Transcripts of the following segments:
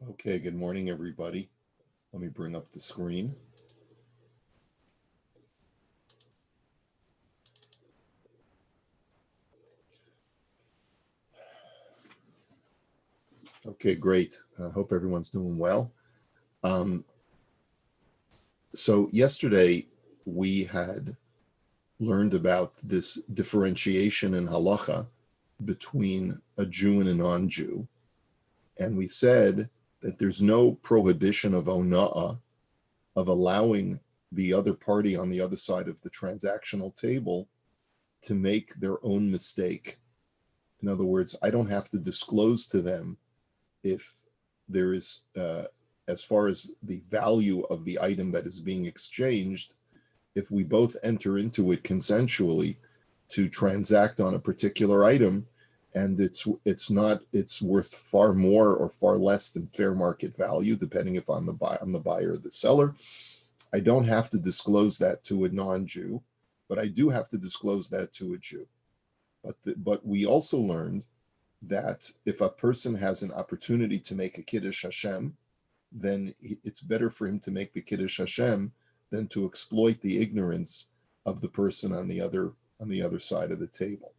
Okay, good morning, everybody. Let me bring up the screen. Okay, great. I hope everyone's doing well. Um, so yesterday we had learned about this differentiation in halacha between a Jew and a non-Jew, and we said that there's no prohibition of ona'ah, of allowing the other party on the other side of the transactional table to make their own mistake. In other words, I don't have to disclose to them if there is, as far as the value of the item that is being exchanged, if we both enter into it consensually to transact on a particular item, and it's worth far more or far less than fair market value, depending if I'm the buyer or the seller. I don't have to disclose that to a non-Jew, but I do have to disclose that to a Jew. But we also learned that if a person has an opportunity to make a Kiddush Hashem, then it's better for him to make the Kiddush Hashem than to exploit the ignorance of the person on the other side of the table.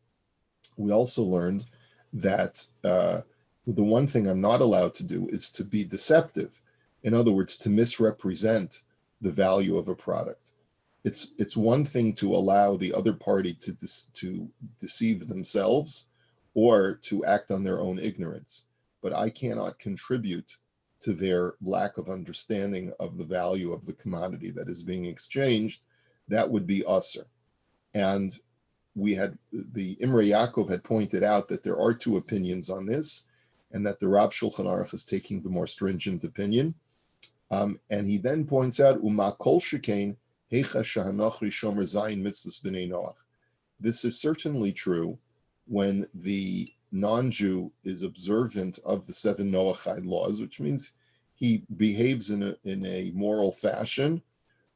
We also learned that the one thing I'm not allowed to do is to be deceptive. In other words, to misrepresent the value of a product. It's one thing to allow the other party to deceive themselves or to act on their own ignorance, but I cannot contribute to their lack of understanding of the value of the commodity that is being exchanged. That would be usser. And the Imrei Yaakov had pointed out that there are two opinions on this, and that the Rab Shulchan Aruch is taking the more stringent opinion. And he then points out, Uma kol shekain heicha shahanachri shomer zayin mitzvahs b'nei Noach. This is certainly true when the non-Jew is observant of the 7 Noachide laws, which means he behaves in a moral fashion.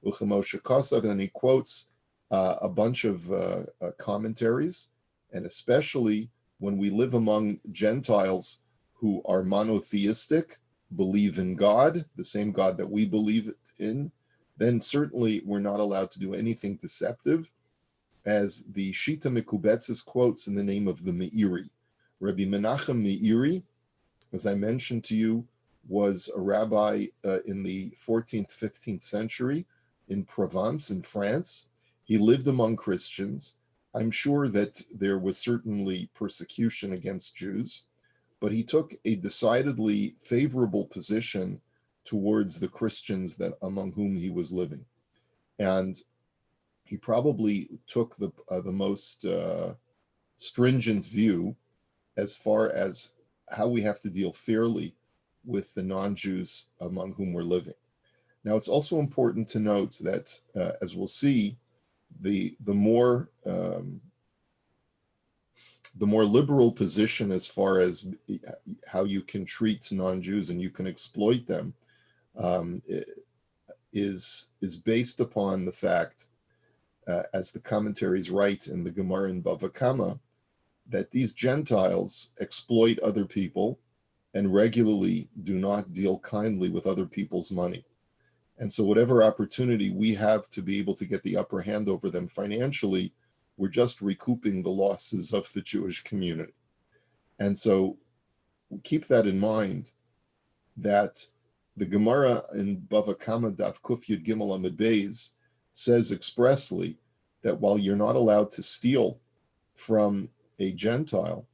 And he quotes a bunch of commentaries, and especially when we live among Gentiles who are monotheistic, believe in God, the same God that we believe in, then certainly we're not allowed to do anything deceptive, as the Shita Mekubetzes quotes in the name of the Meiri. Rabbi Menachem Meiri, as I mentioned to you, was a rabbi in the 14th, 15th century in Provence, in France. He lived among Christians. I'm sure that there was certainly persecution against Jews, but he took a decidedly favorable position towards the Christians that among whom he was living. And he probably took the most stringent view as far as how we have to deal fairly with the non-Jews among whom we're living. Now, it's also important to note that, as we'll see, the more liberal position as far as how you can treat non-Jews and you can exploit them is based upon the fact, as the commentaries write in the Gemara in Bava Kama, that these Gentiles exploit other people and regularly do not deal kindly with other people's money. And so whatever opportunity we have to be able to get the upper hand over them financially, we're just recouping the losses of the Jewish community. And so keep that in mind, that the Gemara in Bava Kama Daf Kuf Yud Gimel Amud Beis says expressly that while you're not allowed to steal from a Gentile,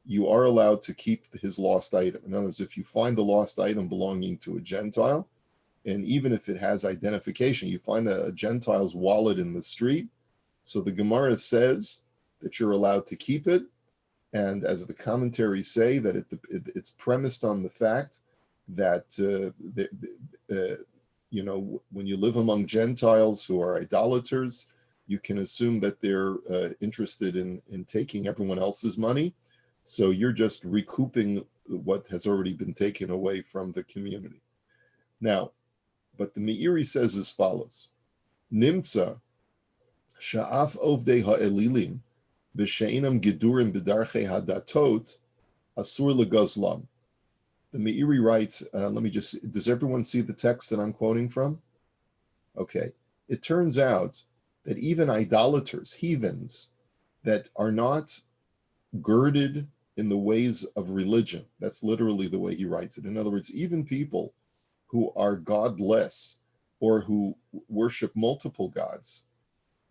you are allowed to keep his lost item. In other words, if you find a lost item belonging to a Gentile, and even if it has identification, you find a Gentile's wallet in the street, so the Gemara says that you're allowed to keep it. And as the commentaries say, that it's premised on the fact that when you live among Gentiles who are idolaters, you can assume that they're interested in taking everyone else's money. So you're just recouping what has already been taken away from the community. Now, but the Meiri says as follows: Nimtza sha'af ovdei ha'elilim b'sheinam gedurim b'darchei hadatot asur legazlam. The Meiri writes, does everyone see the text that I'm quoting from? Okay. It turns out that even idolaters, heathens, that are not girded in the ways of religion, that's literally the way he writes it. In other words, even people who are godless or who worship multiple gods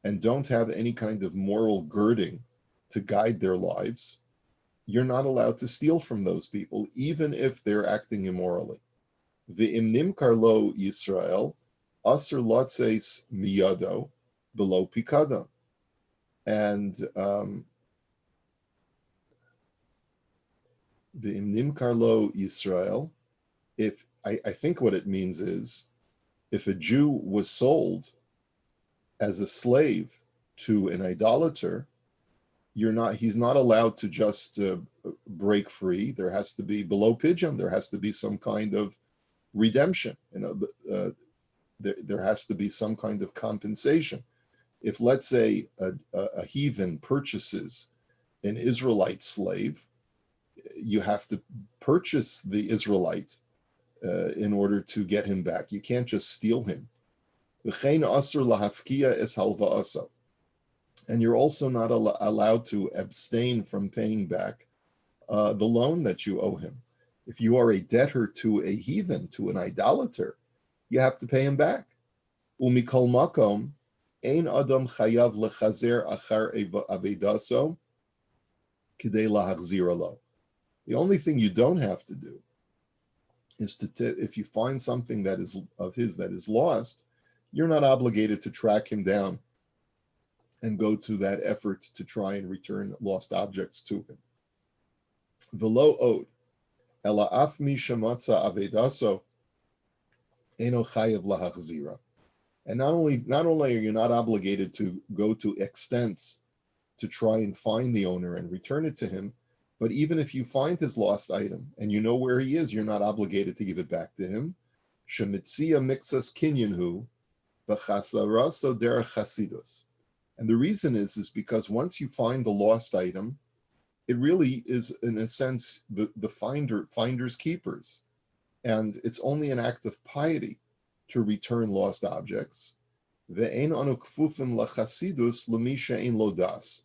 and don't have any kind of moral girding to guide their lives, you're not allowed to steal from those people, even if they're acting immorally. Ve'im nimkar lo Yisrael, aser lotzeis miyado below pikadon. And ve'im nimkar lo Yisrael, if I think what it means is, if a Jew was sold as a slave to an idolater, he's not allowed to just break free. There has to be below pigeon. There has to be some kind of redemption. There has to be some kind of compensation. If, let's say, a heathen purchases an Israelite slave, you have to purchase the Israelite in order to get him back. You can't just steal him. And you're also not allowed to abstain from paying back the loan that you owe him. If you are a debtor to a heathen, to an idolater, you have to pay him back. Umikol makom, ein adam chayav lechazer achar avedaso kidei lahachzira lo. The only thing you don't have to do is if you find something that is of his that is lost, you're not obligated to track him down and go to that effort to try and return lost objects to him. Velo od, ela af mi shematza avedaso eno chayav lahachzira. And not only are you not obligated to go to extents to try and find the owner and return it to him, but even if you find his lost item and you know where he is, you're not obligated to give it back to him. Shemitzia mixas kinyanhu b'chasaraso derech chasidus. And the reason is because once you find the lost item, it really is, in a sense, the finder's keepers. And it's only an act of piety to return lost objects. Ve'ein anu kfufim lachasidus l'misha ein lo das.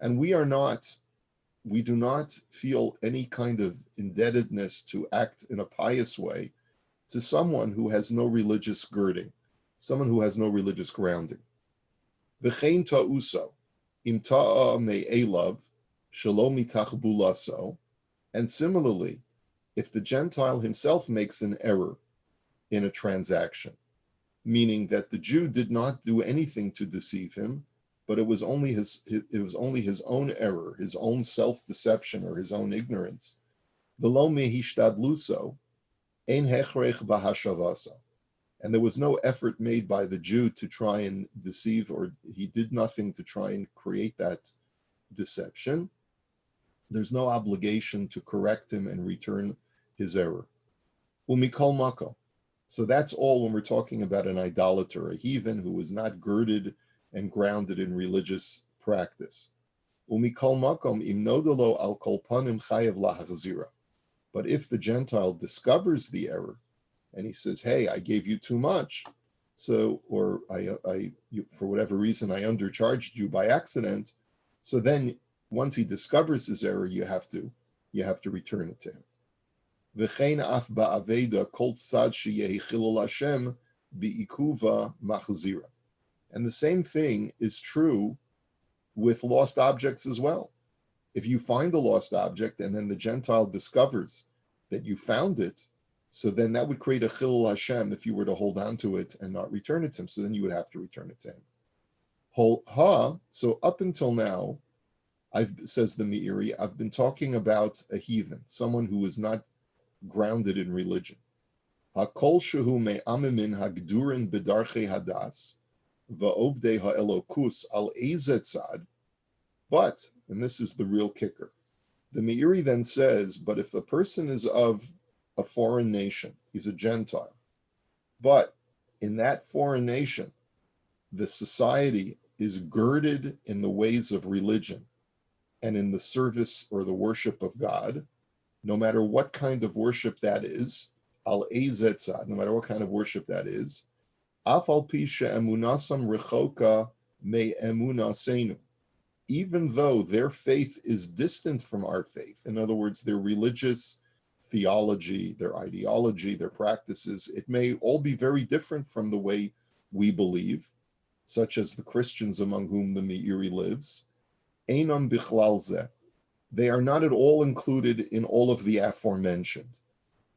And we do not feel any kind of indebtedness to act in a pious way to someone who has no religious girding, someone who has no religious grounding. V'chein ta'uso, im ta'a me'elav, shalom mitach bulaso. And similarly, if the Gentile himself makes an error in a transaction, meaning that the Jew did not do anything to deceive him, but it was only his own error, his own self-deception or his own ignorance. V'lo mehishtadluso, ein hechrech bahashavasa. And there was no effort made by the Jew to try and deceive, or he did nothing to try and create that deception. There's no obligation to correct him and return his error. Umikol mako. So that's all when we're talking about an idolater, a heathen who is not girded and grounded in religious practice. Umikol makom im nodolo al kol panim chayev lahachzira. But if the Gentile discovers the error and he says, "Hey, I gave you too much, so or you, for whatever reason I undercharged you by accident," so then once he discovers his error, you have to return it to him. V'chein af ba'aveda kol tzad sheyehi chilul Hashem bi'ikuva machzira. And the same thing is true with lost objects as well. If you find a lost object and then the Gentile discovers that you found it, so then that would create a chilul Hashem if you were to hold on to it and not return it to him. So then you would have to return it to him. So up until now, says the Meiri, I've been talking about a heathen, someone who is not grounded in religion. Hakol shehu me'amimin hagdurin b'darchei hadas va'ovdei ha'elokus al ezetzad. But, and this is the real kicker, the Meiri then says, but if a person is of a foreign nation, he's a Gentile, but in that foreign nation, the society is girded in the ways of religion and in the service or the worship of God, no matter what kind of worship that is, al ezetzad, no matter what kind of worship that is, afal pisha emunasam rechoka me emunasenu, even though their faith is distant from our faith, in other words, their religious theology, their ideology, their practices, it may all be very different from the way we believe, such as the Christians among whom the Meiri lives. Einam bichlal zeh. They are not at all included in all of the aforementioned.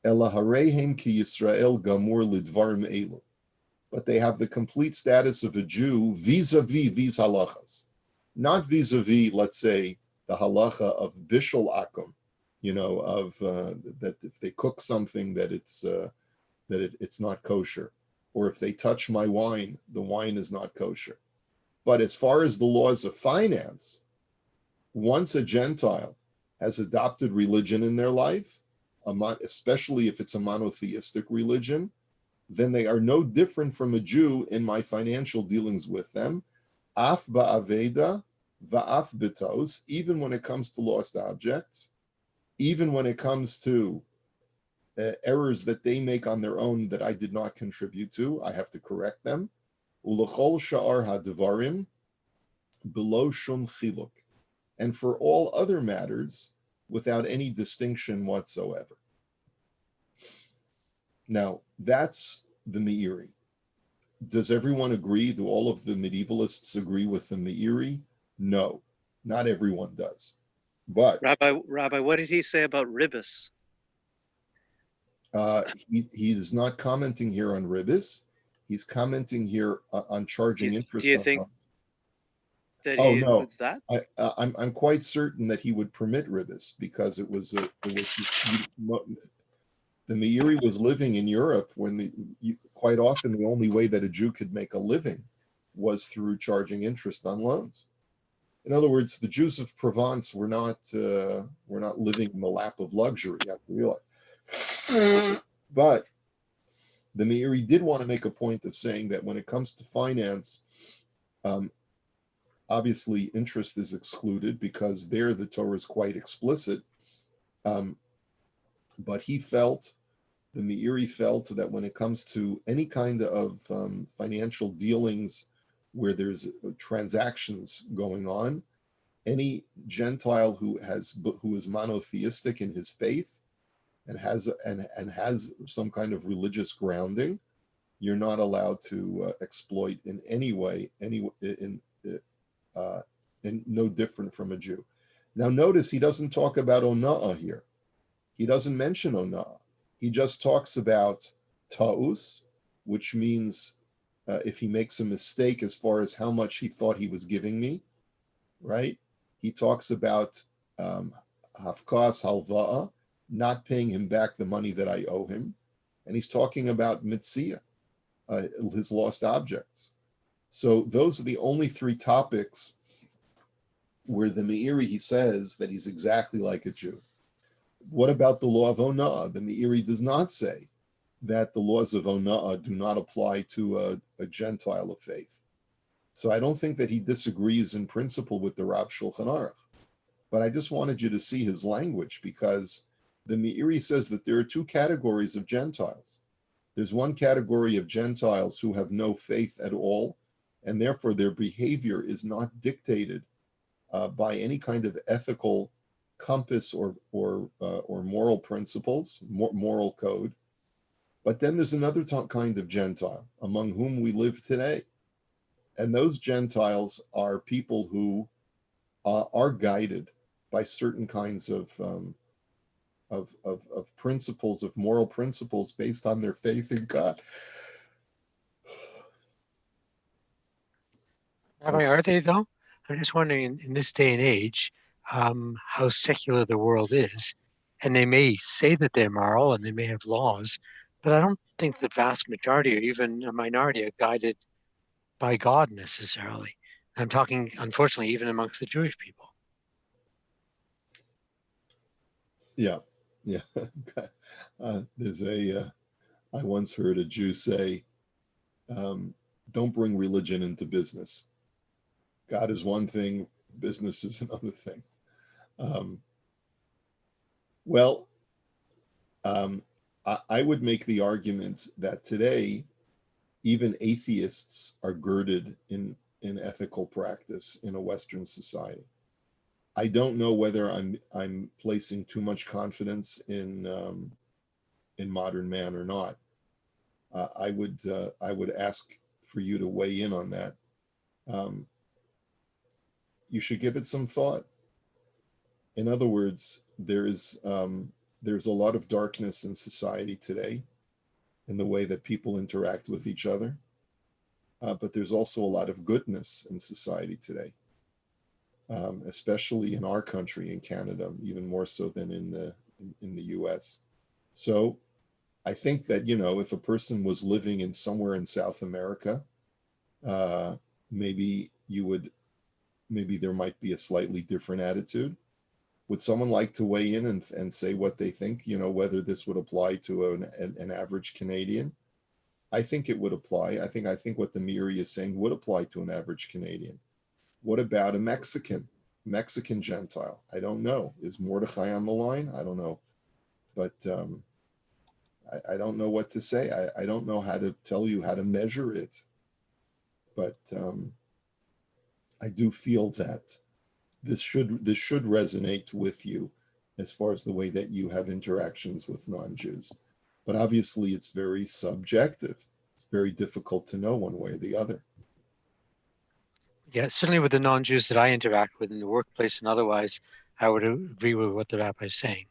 Ela harehem ki Yisrael gamur lidvarim elu. But they have the complete status of a Jew vis-a-vis these halachas. Not vis-a-vis, let's say, the halacha of bishul akum, of that if they cook something that it's not kosher, or if they touch my wine, the wine is not kosher. But as far as the laws of finance, once a Gentile has adopted religion in their life, especially if it's a monotheistic religion, then they are no different from a Jew in my financial dealings with them. Af ba'aveda va'af betos, even when it comes to lost objects, even when it comes to errors that they make on their own that I did not contribute to, I have to correct them. Ulechol sha'ar ha'devarim below shum chiluk. And for all other matters, without any distinction whatsoever. Now, that's the Meiri. Does everyone agree? Do all of the medievalists agree with the Meiri? No, not everyone does. But Rabbi, what did he say about ribbis? He is not commenting here on ribbis. He's commenting here on charging interest. Do you think that he includes that? I'm quite certain that he would permit ribbis because the Meiri was living in Europe when quite often the only way that a Jew could make a living was through charging interest on loans. In other words, the Jews of Provence were not living in the lap of luxury, you have to realize. But the Meiri did want to make a point of saying that when it comes to finance, obviously interest is excluded because there the Torah is quite explicit. But the Meiri felt that when it comes to any kind of financial dealings where there's transactions going on, any Gentile who is monotheistic in his faith and has some kind of religious grounding, you're not allowed to exploit in any way, in no different from a Jew. Now notice he doesn't talk about ona'ah here. He doesn't mention ona'ah. He just talks about ta'us, which means if he makes a mistake as far as how much he thought he was giving me, right? He talks about hafkas halva'a, not paying him back the money that I owe him. And he's talking about mitzia, his lost objects. So those are the only three topics where the Meiri, he says that he's exactly like a Jew. What about the law of ona'ah? The Meiri does not say that the laws of ona'ah do not apply to a Gentile of faith. So I don't think that he disagrees in principle with the Rav Shulchan Aruch. But I just wanted you to see his language, because the Meiri says that there are two categories of Gentiles. There's one category of Gentiles who have no faith at all, and therefore their behavior is not dictated by any kind of ethical compass or moral principles, moral code. But then there's another kind of Gentile among whom we live today. And those Gentiles are people who are guided by certain kinds of principles, of moral principles based on their faith in God. Rabbi, are they though? I'm just wondering in this day and age, how secular the world is. And they may say that they're moral and they may have laws, but I don't think the vast majority or even a minority are guided by God necessarily. I'm talking, unfortunately, even amongst the Jewish people. Yeah. I once heard a Jew say, don't bring religion into business. God is one thing, business is another thing. Well, I would make the argument that today, even atheists are girded in ethical practice in a Western society. I don't know whether I'm placing too much confidence in modern man or not. I would ask for you to weigh in on that. You should give it some thought. In other words, there's a lot of darkness in society today in the way that people interact with each other. But there's also a lot of goodness in society today, especially in our country, in Canada, even more so than in the U.S. So I think that, if a person was living in somewhere in South America, maybe there might be a slightly different attitude. Would someone like to weigh in and say what they think, whether this would apply to an average Canadian? I think it would apply. I think what the Imrei is saying would apply to an average Canadian. What about a Mexican Gentile? I don't know. Is Mordechai on the line? I don't know. But I don't know what to say. I don't know how to tell you how to measure it. But I do feel that this should resonate with you as far as the way that you have interactions with non-Jews. But obviously it's very subjective. It's very difficult to know one way or the other. Yeah, certainly with the non-Jews that I interact with in the workplace and otherwise, I would agree with what the rabbi is saying.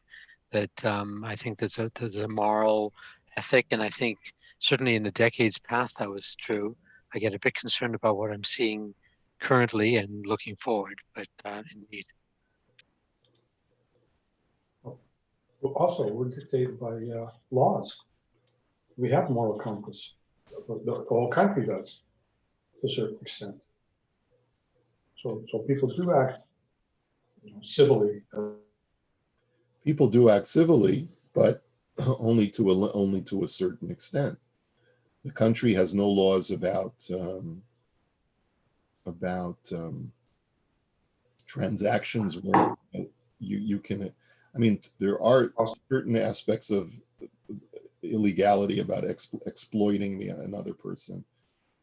That I think there's a moral ethic, and I think certainly in the decades past that was true. I get a bit concerned about what I'm seeing currently and looking forward, but indeed. Also, we're dictated by laws. We have moral compass. The whole country does, to a certain extent. So people do act civilly. People do act civilly, but only to a certain extent. The country has no laws about transactions where you can. I mean, there are certain aspects of illegality about exploiting another person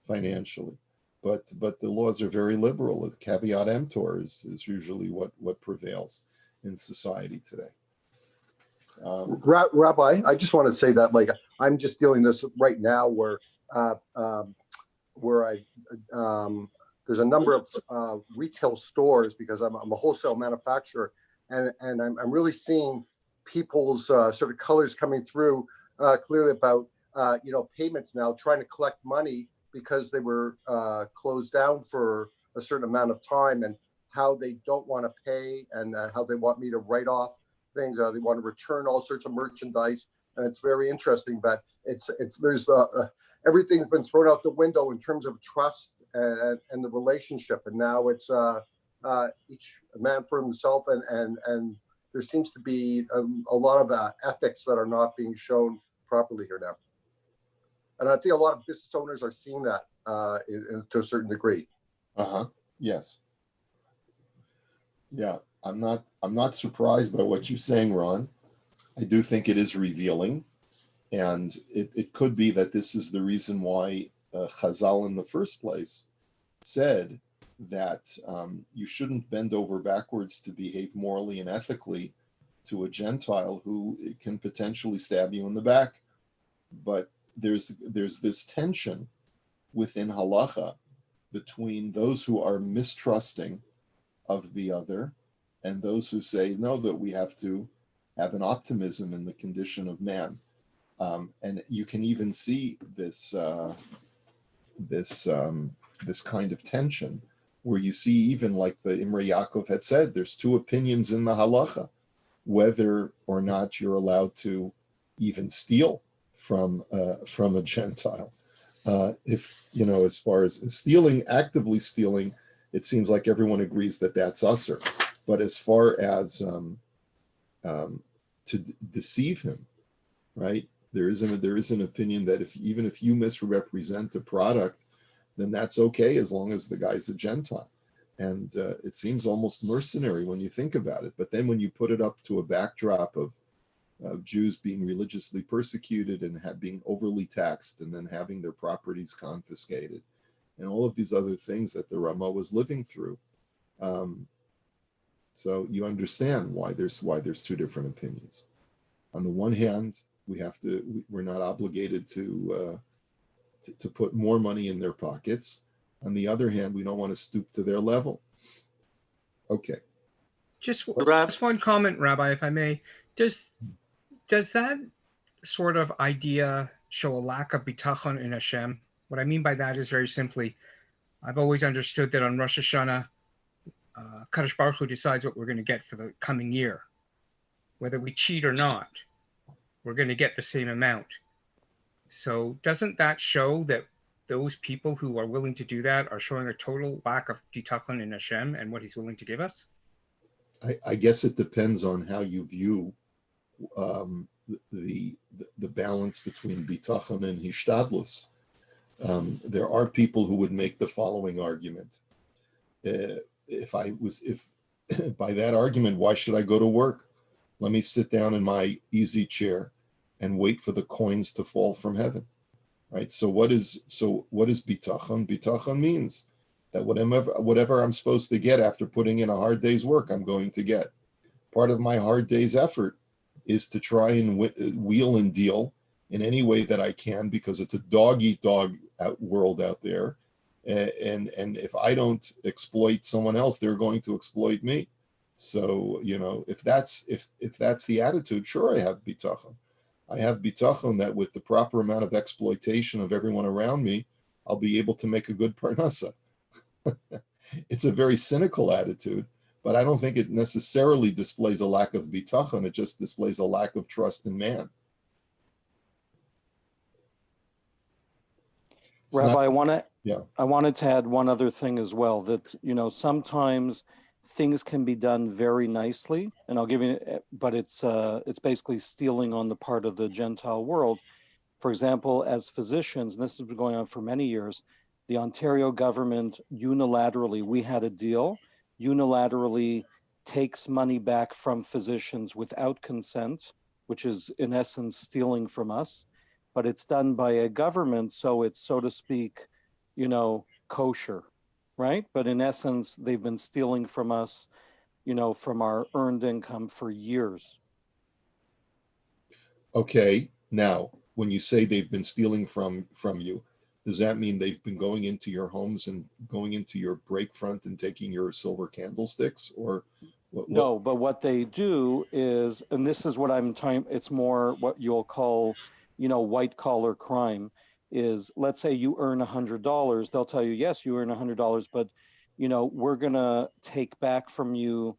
financially, but the laws are very liberal. The caveat emptor is usually what prevails in society today. Rabbi, I just want to say that, like, I'm just dealing this right now where there's a number of retail stores, because I'm a wholesale manufacturer, and I'm really seeing people's sort of colors coming through clearly about payments now, trying to collect money because they were closed down for a certain amount of time, and how they don't want to pay, and how they want me to write off things. They want to return all sorts of merchandise, and it's very interesting. But there's everything's been thrown out the window in terms of trust and the relationship, and now it's each man for himself, and there seems to be a lot of ethics that are not being shown properly here now. And I think a lot of business owners are seeing that to a certain degree. Yes. Yeah, I'm not surprised by what you're saying, Ron. I do think it is revealing, and it could be that this is the reason why Chazal in the first place said that you shouldn't bend over backwards to behave morally and ethically to a Gentile who can potentially stab you in the back. But there's this tension within halacha between those who are mistrusting of the other and those who say, no, that we have to have an optimism in the condition of man. And you can even see this kind of tension where you see, even like the Imrei Yaakov had said, there's two opinions in the halacha, whether or not you're allowed to even steal from a Gentile. If, as far as stealing, actively stealing, it seems like everyone agrees that that's usher. But as far as to deceive him, right? There is an opinion that even if you misrepresent a product, then that's okay as long as the guy's a Gentile. And it seems almost mercenary when you think about it. But then when you put it up to a backdrop of Jews being religiously persecuted and being overly taxed and then having their properties confiscated and all of these other things that the Rama was living through. So you understand why there's two different opinions. On the one hand, we're not obligated to put more money in their pockets. On the other hand, we don't want to stoop to their level. Okay. Just one comment, Rabbi, if I may. Does that sort of idea show a lack of bitachon in Hashem? What I mean by that is very simply, I've always understood that on Rosh Hashanah, Kadosh Baruch Hu decides what we're going to get for the coming year. Whether we cheat or not, we're going to get the same amount. So doesn't that show that those people who are willing to do that are showing a total lack of bitachon in Hashem and what He's willing to give us? I guess it depends on how you view the balance between bitachon and hishtadlus. There are people who would make the following argument: if by that argument, why should I go to work? Let me sit down in my easy chair and wait for the coins to fall from heaven. Right? So what is bitachon? Bitachon means that whatever I'm supposed to get after putting in a hard day's work, I'm going to get. Part of my hard day's effort is to try and wheel and deal in any way that I can, because it's a dog-eat-dog world out there. And if I don't exploit someone else, they're going to exploit me. So, if that's the attitude, sure, I have bitachon. I have bitachon that with the proper amount of exploitation of everyone around me, I'll be able to make a good parnasa. It's a very cynical attitude, but I don't think it necessarily displays a lack of bitachon. It just displays a lack of trust in man. Rabbi, I wanted to add one other thing as well, that, sometimes things can be done very nicely, and I'll give you, but it's basically stealing on the part of the Gentile world. For example, as physicians, and this has been going on for many years, the Ontario government unilaterally, we had a deal, unilaterally takes money back from physicians without consent, which is in essence stealing from us, but it's done by a government, so it's, so to speak, kosher, right? But in essence, they've been stealing from us, from our earned income for years. Okay, now, when you say they've been stealing from you, does that mean they've been going into your homes and going into your break front and taking your silver candlesticks, or what? No, but what they do is, and this is what I'm talking, it's more what you'll call, white collar crime, is, let's say you earn $100, they'll tell you, yes, you earn $100, but, we're gonna take back from you,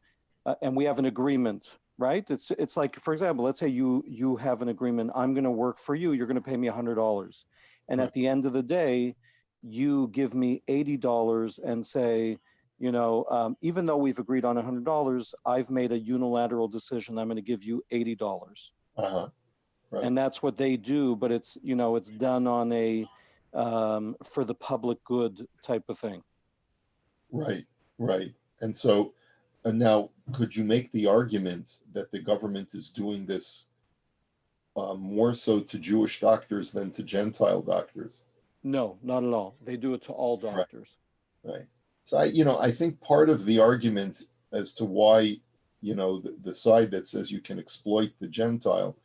and we have an agreement, right? It's like, for example, let's say you have an agreement, I'm gonna work for you, you're gonna pay me $100. And at the end of the day, you give me $80 and say, even though we've agreed on $100, I've made a unilateral decision, I'm gonna give you $80. Right. And that's what they do, but it's, it's done on a, for the public good type of thing. Right. And so, now, could you make the argument that the government is doing this more so to Jewish doctors than to Gentile doctors? No, not at all. They do it to all doctors. Right. So I think part of the argument as to why, the side that says you can exploit the Gentile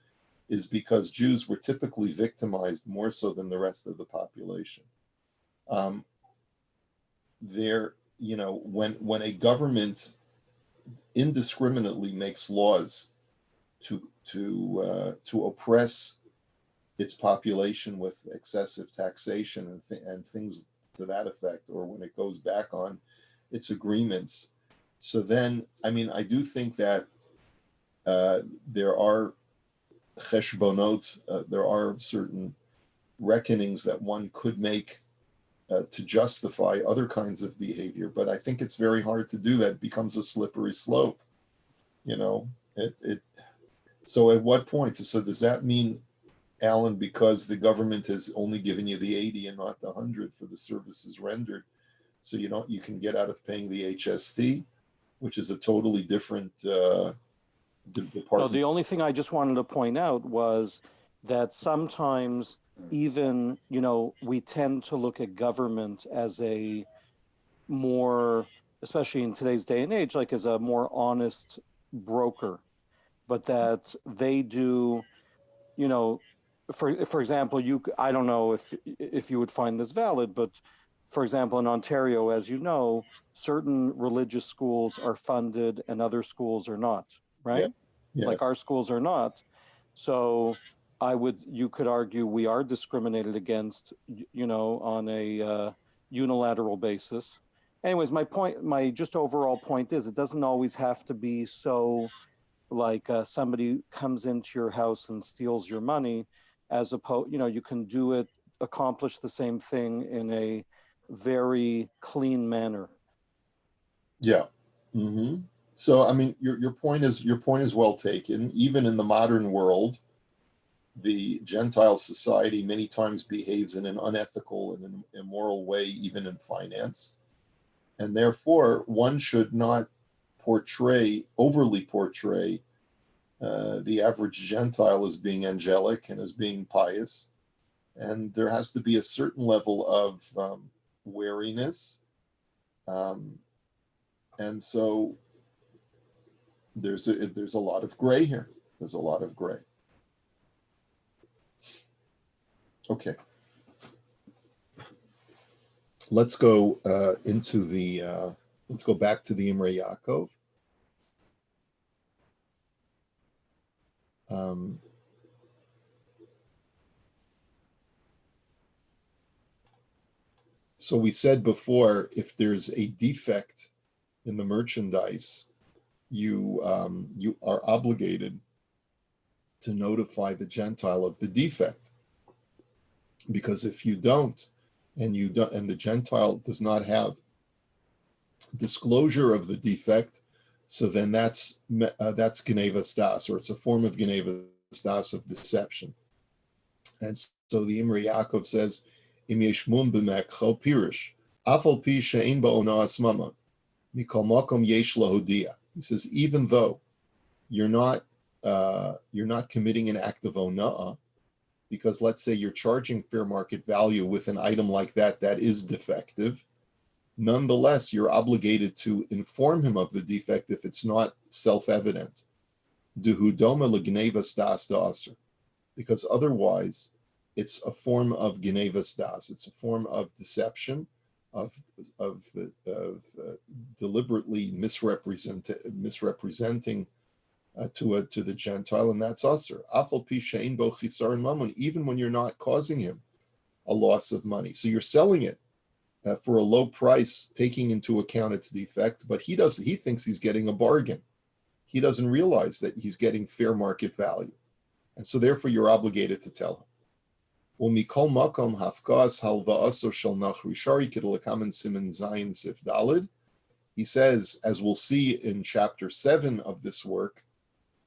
is because Jews were typically victimized more so than the rest of the population. When a government indiscriminately makes laws to oppress its population with excessive taxation and things to that effect, or when it goes back on its agreements, so then, I do think that there are cheshbonot, there are certain reckonings that one could make to justify other kinds of behavior, but I think it's very hard to do that. It becomes a slippery slope, So at what point? So does that mean, Alan, because the government has only given you the 80 and not the 100 for the services rendered, so you can get out of paying the HST, which is a totally different No, department. the only thing I just wanted to point out was that sometimes even, we tend to look at government as a more, especially in today's day and age, like as a more honest broker, but that they do, for example, I don't know if you would find this valid, but for example, in Ontario, as you know, certain religious schools are funded and other schools are not, right? Yes. Like our schools are not. So you could argue we are discriminated against, on a unilateral basis. Anyways, my just overall point is it doesn't always have to be so like somebody comes into your house and steals your money, as opposed, you can accomplish the same thing in a very clean manner. Yeah. Mm-hmm. So, I mean, your point is well taken. Even in the modern world, the Gentile society many times behaves in an unethical and an immoral way, even in finance. And therefore, one should not overly portray the average Gentile as being angelic and as being pious. And there has to be a certain level of wariness. And so there's a lot of gray here. There's a lot of gray. Okay. Let's go let's go back to the Imrei Yaakov. So we said before, if there's a defect in the merchandise, you are obligated to notify the Gentile of the defect, because if you don't, and the Gentile does not have disclosure of the defect, so then that's Genevas Das, or it's a form of Genevas Das, of deception. And so the Imrei Yaakov says, Im yeshmum b'mekcho pirish, afal pi she'ein ba'ona asmama, mikol makom yesh lahodia. He says, even though you're not committing an act of ona'ah, because let's say you're charging fair market value with an item like that is defective, nonetheless, you're obligated to inform him of the defect if it's not self-evident. Duhudoma legnevas das da'aser, because otherwise it's a form of genevas das. It's a form of deception, of deliberately misrepresenting to the Gentile, and that's aser. Afal pi she'ein bo chisaron mamon, even when you're not causing him a loss of money. So you're selling it for a low price, taking into account its defect, but he thinks he's getting a bargain. He doesn't realize that he's getting fair market value. And so therefore you're obligated to tell him. Umikol makom hafkas halva'aso shel nachri shari k'delakamen siman zayin sif dalid. He says, as we'll see in chapter 7 of this work,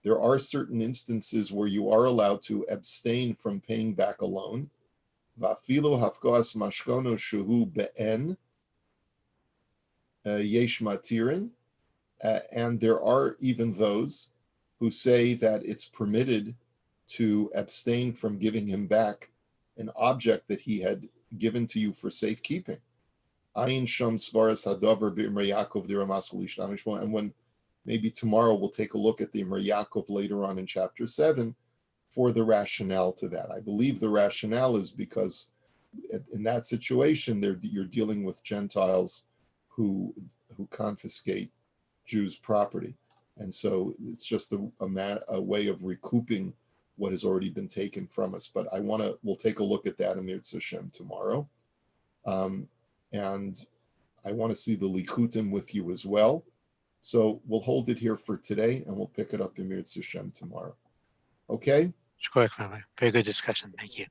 there are certain instances where you are allowed to abstain from paying back a loan. Va'afilo hafkas mashkono shuhu be'en yesh matirin. And there are even those who say that it's permitted to abstain from giving him back an object that he had given to you for safekeeping. Ayin sham svaras hadavar b'Imrei Yaakov d'Ramasol Ishtamish. And when maybe tomorrow we'll take a look at the Imrei Yaakov later on in chapter 7 for the rationale to that. I believe the rationale is because in that situation, you're dealing with Gentiles who confiscate Jews' property. And so it's just a way of recouping what has already been taken from us. But we'll take a look at that in Mirz Hashem tomorrow. And I want to see the Likutim with you as well. So we'll hold it here for today, and we'll pick it up in Mirz Hashem tomorrow. Okay? Very good discussion. Thank you.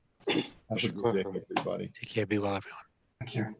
Have a good day, everybody. Take care. Be well, everyone. Thank you.